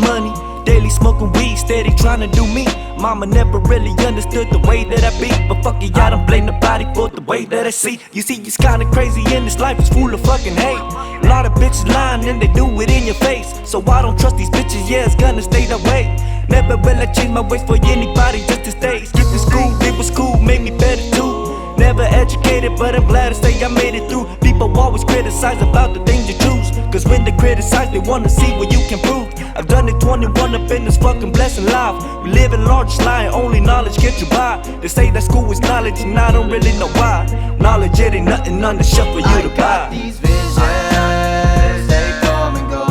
money. Daily smoking weed, steady tryna do me. Mama never really understood the way that I be. But fuck it, I don't blame nobody for the way that I see. You see, it's kinda crazy and this life is full of fucking hate. A lot of bitches lying and they do it in your face. So I don't trust these bitches, yeah, it's gonna stay that way. Never will I change my ways for anybody just to stay. Skipping school, it was cool, made me better too. Never educated, but I'm glad to say I made it through. People always criticize about the things you choose, cause when they criticize, they wanna see what you can prove. I've done it 21 up in this fucking blessing life. We live in large lie, only knowledge get you by. They say that school is knowledge and I don't really know why. Knowledge, it ain't nothing on the shelf for you to buy. These visions, they come and go.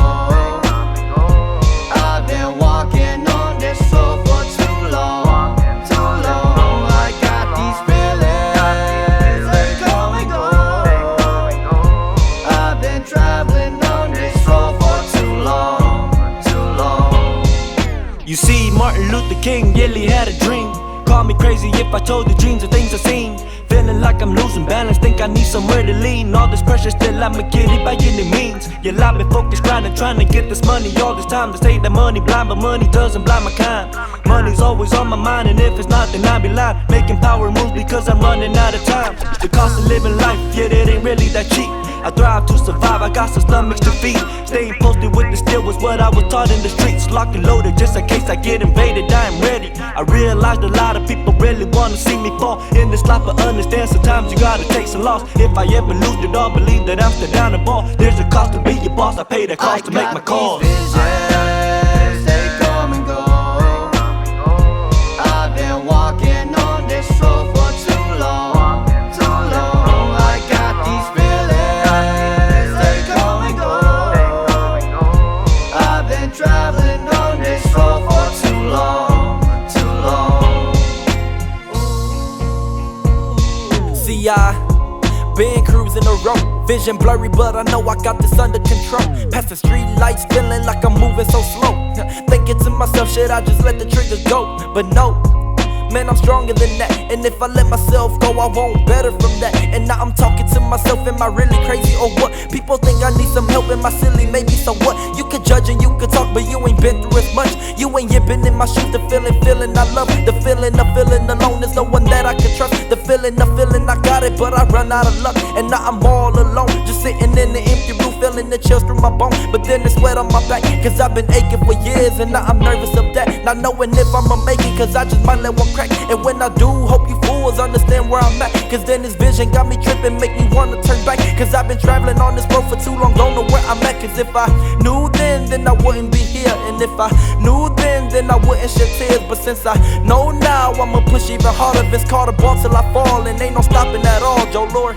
I've been walking on this road for too long, too long. I got these feelings, they come and go. I've been traveling on this road for too long, too long. You see, Martin Luther King really had a dream. Call me crazy if I told the dreams of things I've seen. Feeling like I'm losing balance, think I need somewhere to lean. All this pressure, still I'ma get it by any means. Yeah, I've been focused, grinding, trying to get this money all this time. They say that money blind, but money doesn't blind my kind. Money's always on my mind, and if it's not, then I be lying. Making power moves because I'm running out of time. The cost of living life, yeah, it ain't really that cheap. I thrive to survive, I got some stomachs to feed. Staying posted with the steel was what I was taught in the streets. Locked and loaded just in case I get invaded, I am ready. I realized a lot of people really wanna see me fall in this life, but understand sometimes you gotta take some loss. If I ever lose it all, believe that I'm still down the ball. There's a cost to be your boss, I pay that cost to make my calls. These visions, they come and go. I've been walking on this road for too long, too long. I got these feelings, they come and go. I've been traveling on this road for too long, too long. See, I been cruising the road, vision blurry, but I know I got this under control. Past the street lights, feeling like I'm moving so slow. Thinking to myself, should I just let the trigger go? But no, man, I'm stronger than that. And if I let myself go, I want better from that. And now I'm talking to myself, am I really crazy or what? People think I need some help, am I silly? Maybe, so what? You can judge and you can talk, but you ain't been through as much. You ain't been in my shoes, the feeling I love. The feeling of feeling alone, there's no one that I can trust. The feeling of feeling I got it, but I run out of luck. And now I'm all alone, just sitting in the empty room, feeling the chills through my bones. But then the sweat on my back, cause I've been aching for years. And now I'm nervous of that, not knowing if I'ma make it, cause I just might let one crack. And when I do, hope you fools understand where I'm at, cause then this vision got me tripping, make me wanna turn back. Cause I've been traveling on this road for too long, don't know where I'm at. Cause if I knew then I wouldn't be here. And if I knew then I wouldn't shed tears. But since I know now, I'ma push even harder. It's called a ball till I fall, and ain't no stopping at all, Joe Lord.